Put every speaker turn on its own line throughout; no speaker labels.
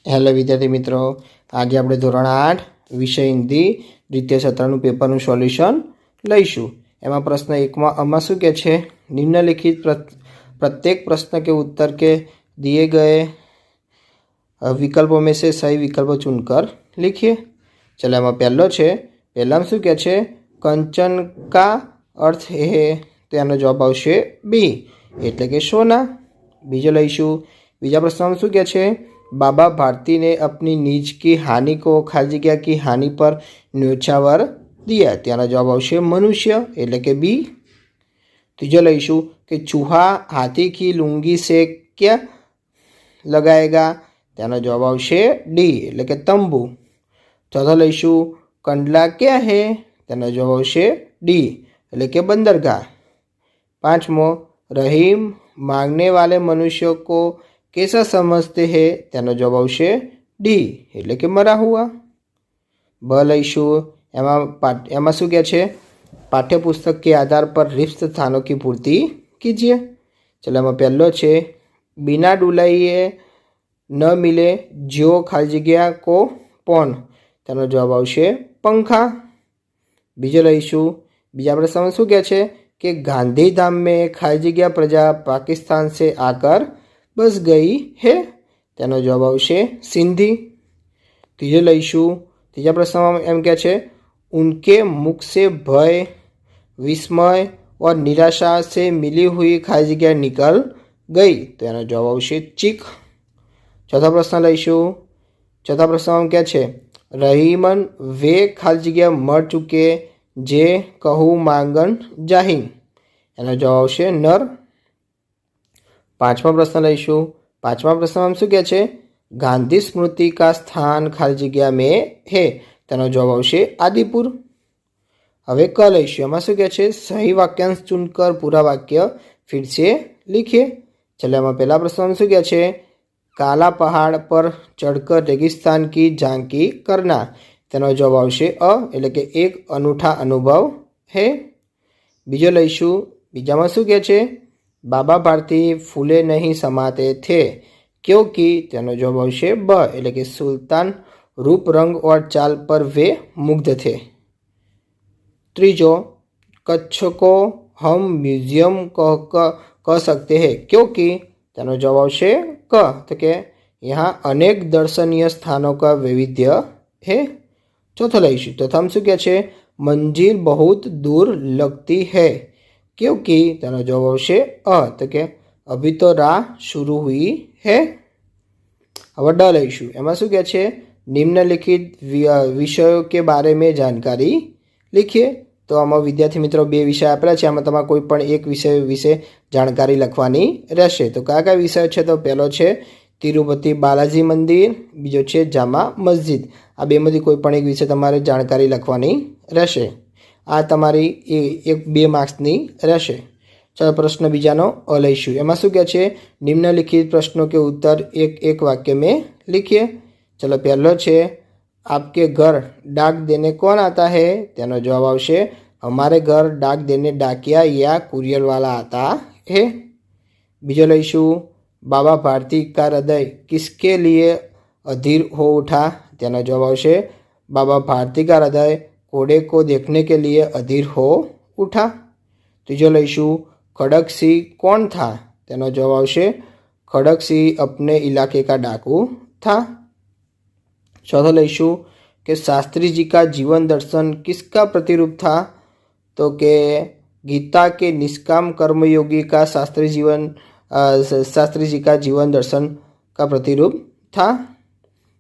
Hello વિદ્યાર્થી મિત્રો, આજે આપણે ધોરણ 8 વિષય હિન્દી દ્વિતીય સત્રનું પેપરનું સોલ્યુશન લઈશું। એમાં પ્રશ્ન 1માં આમાં શું કહે છે, નિમ્નલિખિત प्रत्येक प्रश्न के उत्तर के दिए गए विकल्पों में से सही विकल्प चुनकर लिखिए। चलो एम पहलो है, पहला शू कहे छे कंचन का अर्थ है, तो एनो जवाब आवशे बी एटले के सोना। बीजो लईशू, बीजा प्रश्न में शू कहे छे बाबा भारती ने अपनी निज की हानि को खाली जगह की हानि पर न्योछावर दिया, त्यानो जवाब आवशे मनुष्य एटले के बी। तीजो लईशू कि चूहा हाथी की लुंगी से क्या लगाएगा, त्यानो जवाब आवशे डी एटले के तंबू। चौथो लईशू कंडला क्या है, त्यानो जवाब आवशे डी एटले के बंदरगाह। पांचमो रहीम मांगने वाले मनुष्यों को कैसा समझते हैं, त्यानो जवाब आवशे डी एटले के मरा हुआ। ब लईशू, एमा शू कहे छे पाठ्यपुस्तक के आधार पर रिक्त स्थानों की पूर्ति कीजिए। चलो एम पहलो है बिना डुलाइए न मिले जो खाली जगह को पौन, तेनो जवाब आवशे पंखा। बीजो लईशू, बीजा प्रश्न में शू कहे छे कि गांधीधाम में खाली जगह प्रजा पाकिस्तान से आकर बस गई है, तेनो जवाब आवशे सिंधी। तीजो लईशू, तीजा प्रश्न में एम कहे छे उनके मुख से भय, विस्मय और निराशा से मिली हुई खाली जगह निकल गई, तो एनो जवाब आवशे चीख। चौथा प्रश्न लईशू, चौथा प्रश्न में क्या है रहीमन वे खाली जगह मर चुके जे कहू मांगन जाहिन, एनो जवाब आवशे नर। पांचमा प्रश्न लईशू, पांचमा प्रश्न में शू कहे गांधी स्मृति का स्थान खाली जगह में है, तेनो जवाब आवशे आदिपुर। हवे क लईशू, एमां शू कहे सही वाक्यांश चुनकर पूरा वाक्य फिर से लिखिए। चलो एमां पहला प्रश्न में शू कहे काला पहाड़ पर चढ़कर रेगिस्तान की झांकी करना, तेनो जवाब आवशे अ एटले के एक अनूठा अनुभव है। बीजो लईशू, बीजामां शू कहे बाबा भारती फूले नहीं समाते थे क्योंकि, तेनो जवाब आवशे ब एटले के सुल्तान रूप रंग और चाल पर वे मुग्ध थे। त्रीजो कच्छ को हम म्यूजियम कह सकते हैं क्योंकि, तेनो जवाब आवशे क, तो के यहाँ अनेक दर्शनीय स्थानों का वैविध्य है। चौथो लईशू, चौथा में शू कहे मंजिल बहुत दूर लगती है क्योंकि, तेनो जवाब आवशे अ, तो के अभी तो राह शुरू हुई है। हवे ड लईशू, एमां शू कहे निम्नलिखित विषयों के बारे में जानकारी लिखिए। तो आमां विद्यार्थी मित्रों बे विषय आपेला छे, आमां तमारे कोई पण एक विषय विषे जानकारी लखवानी रहेशे। तो क्या क्या विषय छे, तो पहलो छे तिरुपति बालाजी मंदिर, बीजो छे जामा मस्जिद। आ बेमांथी कोई पण एक विषय तमारे जानकारी लखवानी रहेशे। आ तमारी एक 2 मार्क्सनी रहेशे। चलो प्रश्न बीजानो अ लईशुं, एमां शुं कहे छे निम्नलिखित प्रश्नों के उत्तर एक एक वाक्य में लिखिए। चलो पहलो छे आपके घर डाक देने कौन आता है, तेनो जवाब आवशे हमारे घर डाक देने डाकिया या कुरियर वाला आता है। बीजो लईशुं बाबा भारती का हृदय किसके लिए अधीर हो उठा, तेनो जवाब आवशे बाबा भारती का हृदय घोड़े को देखने के लिए अधीर हो उठा। तीजो लईशुं खड़क सिंह कौन था, तेनो जवाब आवशे खड़क सिंह अपने इलाके का डाकू था। चौथो लईशुं कि शास्त्री जी का जीवन दर्शन किसका प्रतिरूप था, तो के गीता के निष्काम कर्मयोगी का शास्त्री जी का जीवन दर्शन का प्रतिरूप था।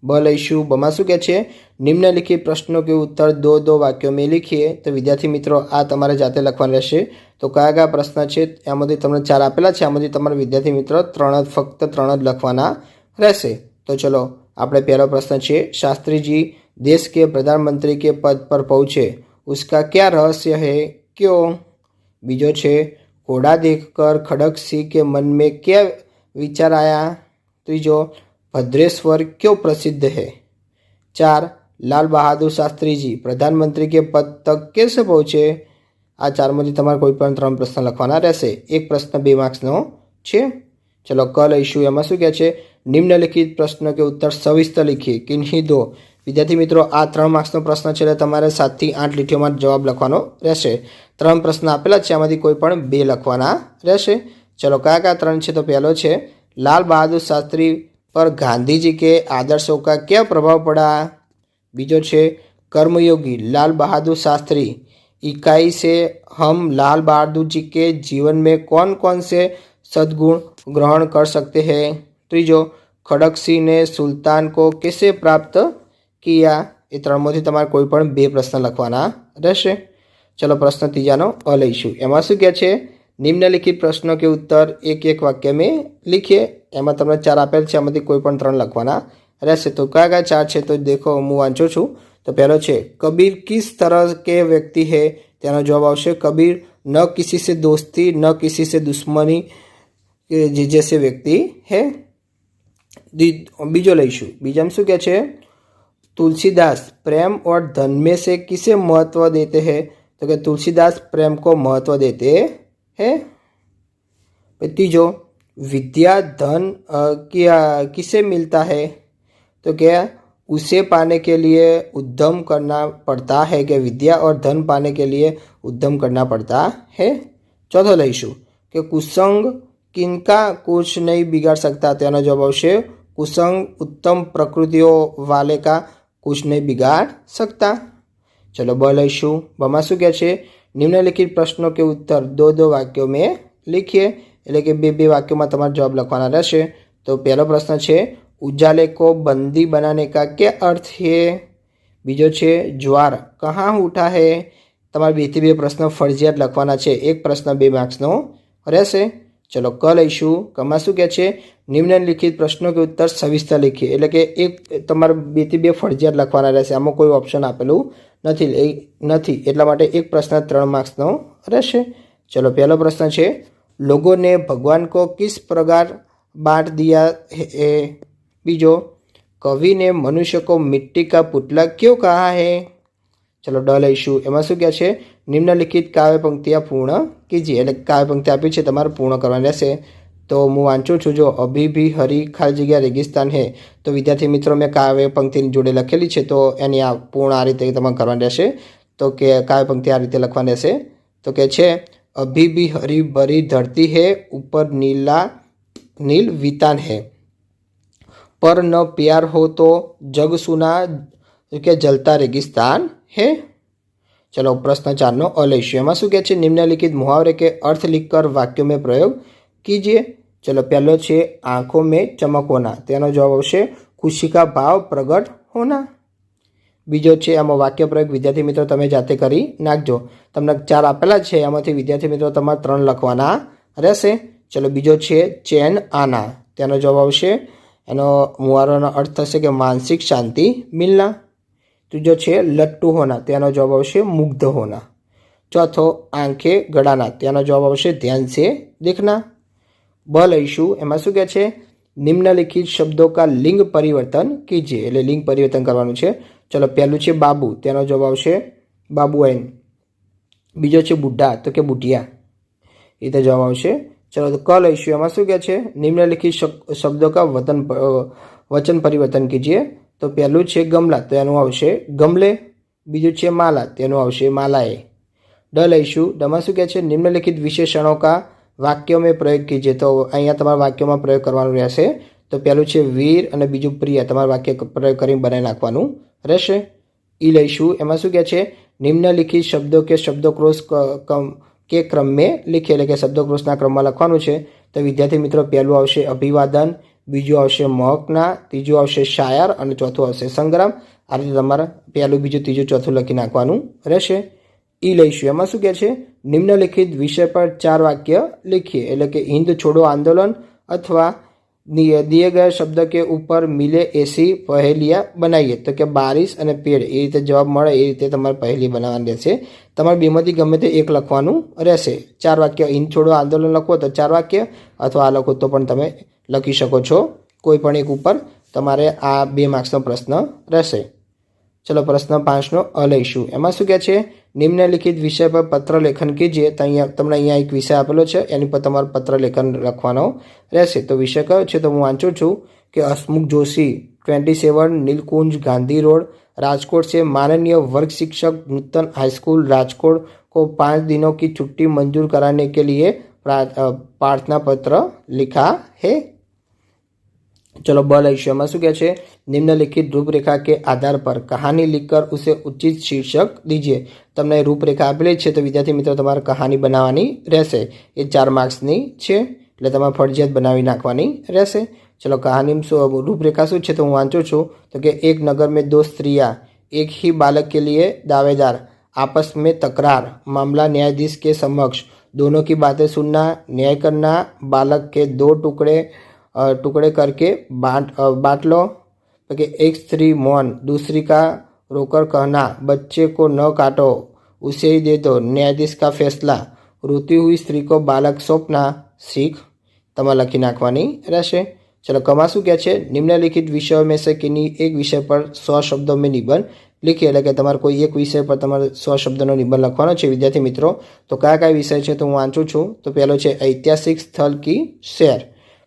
ब लईशुं, बमां शुं कहे निम्नलिखित प्रश्नों के उत्तर 2-2 वाक्यों में लिखिए। तो विद्यार्थी मित्रों आ तमारे जाते लखवानुं रहेशे। तो क्या क्या प्रश्न है, एमांथी तमने 4 आपेला छे, एमांथी तमारे विद्यार्थी मित्रों 3 फक्त 3 ज लखवाना रहेशे। तो चलो आपणे पहलो प्रश्न है शास्त्री जी देश के प्रधानमंत्री के पद पर पहुँचे उसका क्या रहस्य है, क्यों। बीजो छे घोड़ा देखकर खड़क सिंह के मन में क्या विचार आया। तीजो भद्रेश्वर क्यों प्रसिद्ध है। 4 लाल बहादुर शास्त्री जी प्रधानमंत्री के पद तक कैसे पहुँचे। आ 4 में तमारे कोईपण 3 प्रश्न लखवाना रहेशे। एक प्रश्न 2 मार्क्सनो छे। ચલો ક લઈશું. એમાં શું કહે છે? નિમ્નલિખિત પ્રશ્ન કે ઉત્તર સવિસ્તર लिखिए किन्हीं दो. વિદ્યાર્થી મિત્રો, આ 3 માર્ક્સનો પ્રશ્ન છે એટલે તમારે 7 થી 8 લીટીઓમાં જવાબ લખવાનો રહેશે. 3 પ્રશ્ન આપેલા છે, આમાંથી કોઈ પણ 2 લખવાના રહેશે. ચલો કયા કયા 3 છે? તો પહેલો છે लाल बहादुर शास्त्री पर गांधी जी के आदर्शों का क्या प्रभाव पड़ा. बीजो छे कर्मयोगी लाल बहादुर शास्त्री इकाई से हम लाल बहादुर जी के जीवन में कौन कौन से सद्गुण ग्रहण कर सकते हैं. त्रीजो खड़क सिंह ने सुल्तान को कैसे प्राप्त किया. ये 3 तमारे कोई पण 2 प्रश्न लखवाना रहेशे. चलो प्रश्न तीजानो अ लईशुं. एमां शुं कहे छे? निम्नलिखित प्रश्नों के उत्तर एक एक वाक्य में लिखिए. एमां तमने 4 आपेल छे, एमांथी कोई पण 3 लखवाना रहेशे. तो क्या क्या 4 छे? तो देखो हूँ वाँचुं छुं. तो पहलो छे कबीर किस तरह के व्यक्ति है. तेनो जवाब आवशे कबीर न किसी से दोस्ती न किसी से दुश्मनी जैसे व्यक्ति है. बीजो लईशुं. बीजामां शुं कहे छे? तुलसीदास प्रेम और धन में से किसे महत्व देते हैं. तो कि तुलसीदास प्रेम को महत्व देते हैं. तीजो विद्या धन किसे मिलता है. तो क्या उसे पाने के लिए उद्यम करना पड़ता है कि विद्या और धन पाने के लिए उद्यम करना पड़ता है. चौथो लईशुं कि कुसंग किनका कुछ नहीं बिगाड़ सकता. तेनो जवाब आवशे कुसंग उत्तम प्रकृतियों वाले का कुछ नहीं बिगाड़ सकता. चलो ब लईशुं. बमां शुं कहे छे? निम्नलिखित प्रश्नों के उत्तर 2-2 वाक्यों में लिखिए. એટલે કે 2-2 વાક્યોમાં તમારે જવાબ લખવાના રહેશે. તો પહેલો પ્રશ્ન છે उजाले को बंदी बनाने का क्या अर्थ है. बीजो छे ज्वार कहाँ उठा है. તમારે 2 થી 2 પ્રશ્ન ફરજિયાત લખવાના છે. એક પ્રશ્ન 2 માર્ક્સનો રહેશે. चलो क लईशुं. कमा शुं कहे छे? निम्नलिखित प्रश्नों के उत्तर सविस्तर लिखिए. એટલે કે એક તમારે 2 થી 2 ફરજિયાત લખવાના રહેશે. આમાં કોઈ ઓપ્શન આપેલું નથી એટલા માટે એક પ્રશ્ન 3 માર્ક્સનો રહેશે. चलो पहला प्रश्न है लोगों ने भगवान को किस प्रकार बांट दिया है. बीजो कवि ने मनुष्य को मिट्टी का पुतला क्यों कहा है. चलो ड लईशुं. एमां शुं कहे छे? निम्नलिखित काव्य पंक्तियां पूर्ण कीजिए. એટલે કાવ્ય પંક્તિ આપી છે, તમારે પૂર્ણ કરવાની રહેશે. તો હું વાંચું છું. જો અભી भी हरी खाली जगह रेगिस्तान है. तो विद्यार्थी मित्रों में काव्य पंक्ति जोड़े लखेली है, तो एनी आ पूर्ण आ रीते तमारे करवानी रहेशे. तो के काव्य पंक्ति आ रीते लखवानी रहेशे. तो के छे अभी भी हरी भरी धरती है, ऊपर नील वितान है, पर न प्यार हो तो जग सुना के जलता रेगिस्तान है. चलो प्रश्न 4 नो अ लईशुं. एमां शुं कहे छे? निम्नलिखित मुहावरे के अर्थ लिखकर वाक्यों में प्रयोग कीजिए. चलो पहलो छे आंखों में चमक होना. तेनो जवाब आवशे खुशी का भाव प्रगट होना. बीजो छे आमां वाक्य प्रयोग विद्यार्थी मित्रों तमे जाते करी नाखजो. तमने 4 आपेला छे, एमांथी विद्यार्थी मित्रों तमारे 3 लखवाना रहेशे. चलो बीजो छे चैन आना. तेनो जवाब आवशे एनो मुहावरानो अर्थ थशे कि मानसिक शांति मिलना. तीजो छे लट्टू होना. तेनो जवाब आवशे मुग्ध होना. चौथो आंखें गड़ाना. तेनो जवाब आवशे ध्यान से देखना. ब लईशुं. एमां शुं कहे छे? निम्नलिखित शब्दों का लिंग परिवर्तन कीजिए. એટલે लिंग परिवर्तन करवानुं छे. चलो पहलू है बाबू. तेनो जवाब आवशे बाबुआइन. बीजो है बुढ़ा. तो के बुढ़िया. ये जवाब आवशे. चलो तो क लईशुं. एमां शुं कहे छे? निम्नलिखित शब्दों का वचन परिवर्तन कीजिए. तो पहलू है गमला. तो एनुं आवशे गमले. बीजू है माला. तेनुं आवशे मालाए. ड लईशुं. डमां शुं कहे छे? निम्नलिखित विशेषणों का वाक्यों में प्रयोग कीजिए. तो अहींया तमारे वाक्यों में प्रयोग करवानुं रहेशे. तो पहलू है वीर और बीजू प्रिय. तमारे वाक्य प्रयोग करीने बनावी नाखवानुं रहेशे. ई लईशुं. एमां शुं कहे छे? निम्नलिखित शब्दों के शब्दकोश के क्रम में लिखिए. એટલે કે શબ્દકોશના ક્રમમાં લખવાનું છે. તો વિદ્યાર્થી મિત્રો પહેલું આવશે અભિવાદન, બીજું આવશે મહકના, ત્રીજું આવશે શાયર અને ચોથું આવશે સંગ્રામ. આ રીતે તમારે પહેલું, બીજું, ત્રીજું, ચોથું લખી નાખવાનું રહેશે. ई લઈશું. એમાં શું કહે છે? નિમ્નલિખિત વિષય પર 4 વાક્ય लिखिए. એટલે કે हिंद छोड़ो आंदोलन अथवा दिए गए शब्द के ऊपर मिले ऐसी पहेलियां बनाइए. तो कि बारिश और पेड़. ये रीते जवाब मळे ए रीते तमारे पहेली बनाववानी रहेशे. तमारे बेमांथी गमे ते एक लखवानुं रहेशे. 4 वाक्य. हिंद छोड़ो आंदोलन लखो तो 4 वाक्य, अथवा आ लखो तो पण तमे लखी शको छो. कोई पण एक उपर तमारे आ 2 मार्क्सनो प्रश्न रहेशे. चलो प्रश्न 5 नो अ लईशुं. एमां शुं कहे छे? નિમ્નલિખિત વિષય પર પત્ર લેખન કીજીએ. તો અહીંયા તમને અહીંયા એક વિષય આપેલો છે, એની પર તમારે પત્ર લેખન લખવાનો રહેશે. તો વિષય કયો છે? તો હું વાંચું છું કે હસમુખ જોशी 27 नीलकुंज गांधी रोड राजकोट से माननीय वर्ग शिक्षक नूतन हाईस्कूल राजकोट को 5 दिनों की छुट्टी मंजूर कराने के लिए प्रार्थना पत्र लिखा है. चलो ब लईशो में શું કહે છે? निम्नलिखित रूपरेखा के आधार पर कहानी लिखकर उसे उचित शीर्षक दीजिए. તમને રૂપરેખા આપેલી છે, તો વિદ્યાર્થી મિત્રો તમારે કહાની બનાવવાની રહેશે. એ 4 માર્ક્સની છે, એટલે તમારે ફરજિયાત બનાવી નાખવાની રહેશે. चलो कहानी में रूपरेखा शू है? तो हूँ वाँचू छूँ तो कि एक नगर में 2 स्त्रियाँ, एक ही बालक के लिए दावेदार, आपस में तकरार, मामला न्यायाधीश के समक्ष, दोनों की बातें सुनना, न्याय करना, बालक के 2 टुकड़े करके बांट लो. तो कि एक स्त्री मौन, दूसरी का रोकर कहना, बच्चे को न काटो, उसे ही दे दो, न्यायाधीश का फैसला, रोती हुई स्त्री को बालक सौंपना सीख. तमारे लखी नाखवानी रहेशे. चलो कमा शू क्या है? निम्नलिखित विषयों में से किन्हीं एक विषय पर 100 शब्दों में निबंध लिखिए. એટલે કે તમારે કોઈ એક વિષય પર તમારે 100 શબ્દનો નિબંધ લખવાનો છે વિદ્યાર્થી મિત્રો. તો કયા કયા વિષય છે? તો હું વાંચું છું. તો પહેલો છે ऐतिहासिक स्थल की सैर,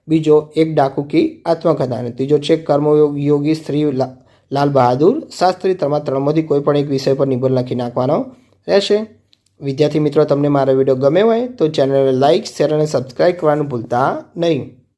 બીજો एक डाकू की आत्मकथा, અને ત્રીજો છે કર્મયોगी श्री लाल बहादुर शास्त्री. તમારે ત્રણમાંથી કોઈ પણ એક વિષય પર નિબંધ લખી નાખવાનો રહેશે. વિદ્યાર્થી મિત્રો તમને મારો વિડીયો ગમ્યો હોય તો ચેનલને લાઇક, શેર અને સબસ્ક્રાઇબ કરવાનું ભૂલતા નહીં.